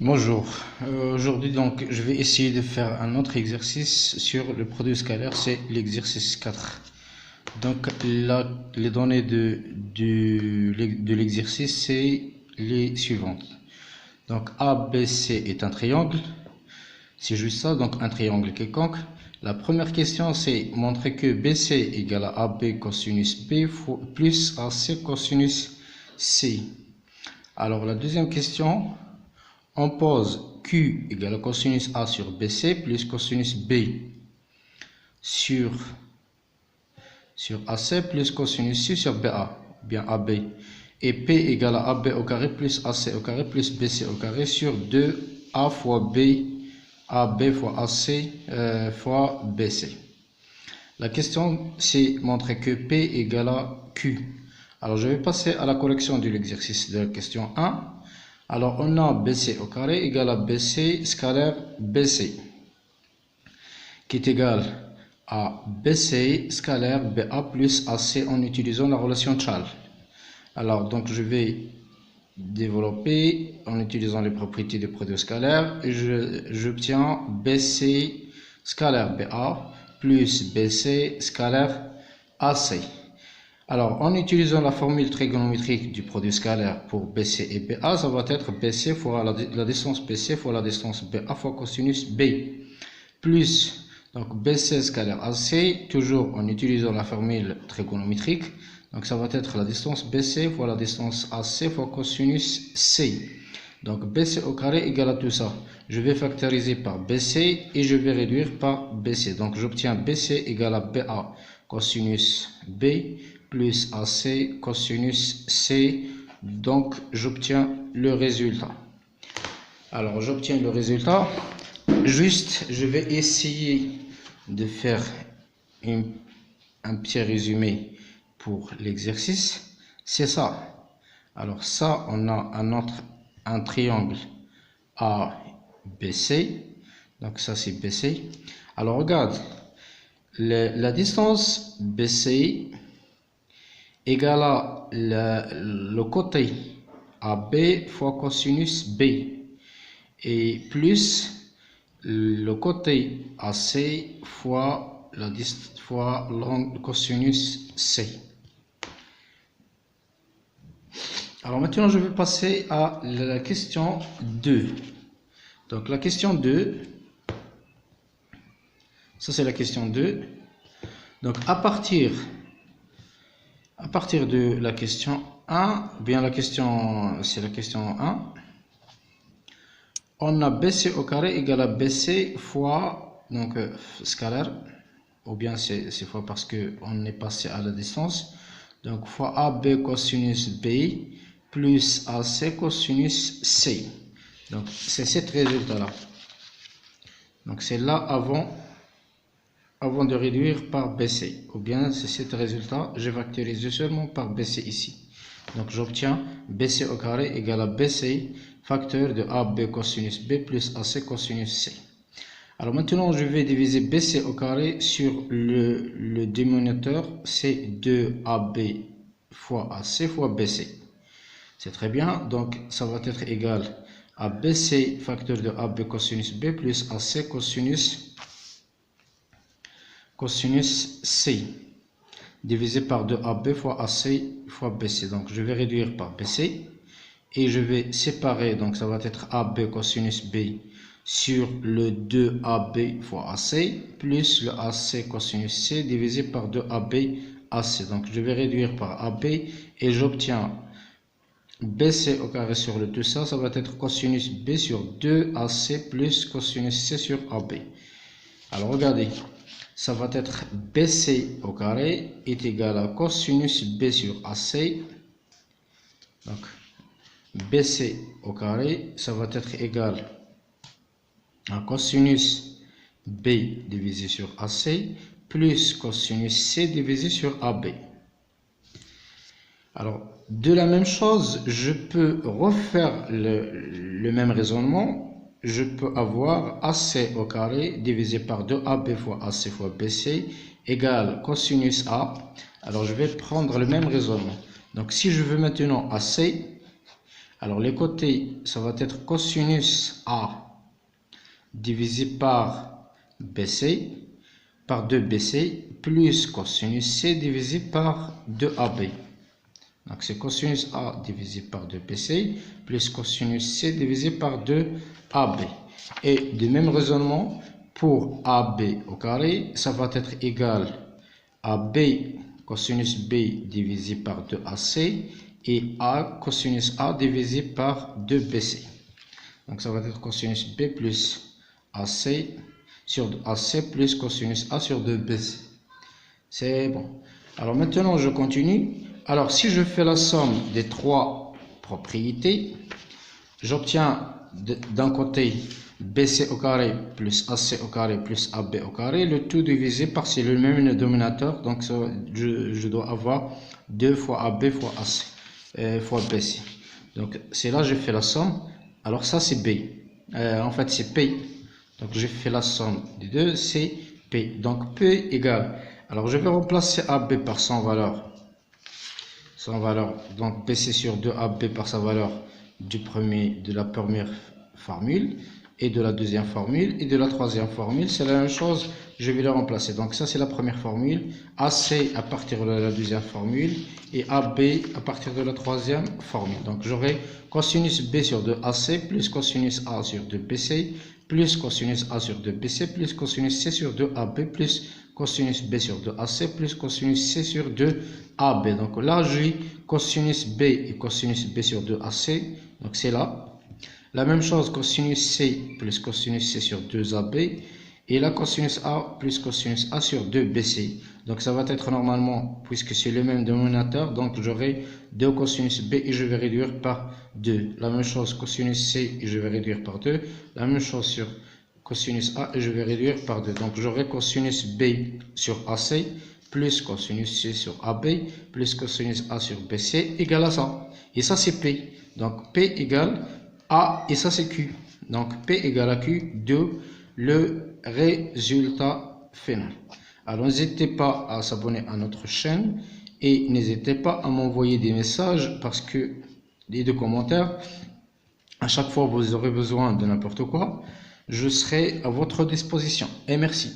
Bonjour. Aujourd'hui donc je vais essayer de faire un autre exercice sur le produit scalaire, c'est l'exercice 4. Donc là, les données de l'exercice c'est les suivantes. Donc ABC est un triangle, c'est juste ça, donc un triangle quelconque. La première question c'est montrer que BC égale à AB cosinus B plus AC cosinus C. Alors la deuxième question, on pose Q égale à cosinus A sur BC plus cosinus B sur AC plus cosinus C sur BA, bien AB. Et P égale à AB au carré plus AC au carré plus BC au carré sur 2A fois B, AB fois AC fois BC. La question, c'est montrer que P égale à Q. Alors, je vais passer à la correction de l'exercice de la question 1. Alors, on a BC au carré égale à BC scalaire BC, qui est égal à BC scalaire BA plus AC en utilisant la relation Charles. Alors, donc, je vais développer en utilisant les propriétés des produits scalaires et j'obtiens BC scalaire BA plus BC scalaire AC. Alors, en utilisant la formule trigonométrique du produit scalaire pour BC et BA, ça va être BC fois la distance BC fois la distance BA fois cosinus B, plus donc BC scalaire AC, toujours en utilisant la formule trigonométrique. Donc, ça va être la distance BC fois la distance AC fois cosinus C. Donc, BC au carré égale à tout ça. Je vais factoriser par BC et je vais réduire par BC. Donc, j'obtiens BC égale à BA cosinus B plus AC cosinus C. Donc, j'obtiens le résultat. Alors, j'obtiens le résultat. Juste, je vais essayer de faire un petit résumé pour l'exercice. C'est ça. Alors, ça, on a un triangle ABC. Donc, ça, c'est BC. Alors, regarde. La distance BC égale à le côté AB fois cosinus B et plus le côté AC fois le cosinus C. Alors maintenant je vais passer à la question 2. Donc la question 2, ça c'est la question 2. Donc à partir de la question 1, bien c'est la question 1, on a BC au carré égale à BC fois, donc scalaire, ou bien c'est fois parce qu'on est passé à la distance, donc fois AB cosinus B plus AC cosinus C. Donc c'est cet résultat-là. Donc c'est là avant de réduire par BC, ou bien c'est cet résultat, je factorise seulement par BC ici. Donc j'obtiens BC au carré égale à BC facteur de AB cosinus B plus AC cosinus C. Alors maintenant je vais diviser BC au carré sur le dénominateur, c'est 2AB fois AC fois BC. C'est très bien, donc ça va être égal à BC facteur de AB cosinus B plus AC cosinus C divisé par 2AB fois AC fois BC. Donc je vais réduire par BC et je vais séparer, donc ça va être AB cosinus B sur le 2AB fois AC plus le AC cosinus C divisé par 2AB AC. Donc je vais réduire par AB et j'obtiens BC au carré sur le tout ça, ça va être cosinus B sur 2AC plus cosinus C sur AB. Alors regardez, ça va être BC au carré est égal à cosinus B sur AC. Donc BC au carré, ça va être égal à cosinus B divisé sur AC plus cosinus C divisé sur AB. Alors, de la même chose, je peux refaire le même raisonnement. Je peux avoir AC au carré divisé par 2AB fois AC fois BC égale cosinus A. Alors, je vais prendre le même raisonnement. Donc, si je veux maintenant AC, Alors les côtés, ça va être cosinus A divisé par BC, par 2BC, plus cosinus C divisé par 2AB. Donc c'est cosinus A divisé par 2BC, plus cosinus C divisé par 2AB. Et du même raisonnement, pour AB au carré, ça va être égal à B cosinus B divisé par 2AC et A cosinus A divisé par 2BC. Donc ça va être cosinus B plus AC sur AC plus cosinus A sur 2BC. C'est bon. Alors maintenant je continue. Alors si je fais la somme des trois propriétés, j'obtiens d'un côté BC au carré plus AC au carré plus AB au carré, le tout divisé par, c'est le même dénominateur, donc ça, je dois avoir 2 fois AB fois AC fois BC. Donc c'est là je fais la somme. Alors ça c'est B, en fait c'est P, donc j'ai fait la somme des deux, c'est P, donc P égale, alors je vais remplacer AB par son valeur, donc BC sur 2AB par sa valeur de la première formule et de la deuxième formule et de la troisième formule, c'est la même chose, je vais les remplacer. Donc ça c'est la première formule, AC à partir de la deuxième formule et AB à partir de la troisième formule. Donc j'aurai cosinus B sur 2AC plus cosinus A sur 2BC plus cosinus A sur 2BC plus cosinus C sur 2AB plus cosinus B sur 2AC plus cosinus C sur 2AB. Donc là j'ai cosinus B et cosinus B sur 2AC, donc c'est là. La même chose, cosinus C plus cosinus C sur 2AB et la cosinus A plus cosinus A sur 2BC. Donc ça va être normalement, puisque c'est le même dénominateur, donc j'aurai 2 cosinus B et je vais réduire par 2. La même chose, cosinus C et je vais réduire par 2. La même chose sur cosinus A et je vais réduire par 2. Donc j'aurai cosinus B sur AC plus cosinus C sur AB plus cosinus A sur BC égale à ça. Et ça c'est P. Donc P égale A et ça c'est Q. Donc P égale à Q de le résultat final. Alors n'hésitez pas à s'abonner à notre chaîne et n'hésitez pas à m'envoyer des messages parce que des commentaires. À chaque fois que vous aurez besoin de n'importe quoi, je serai à votre disposition. Et merci.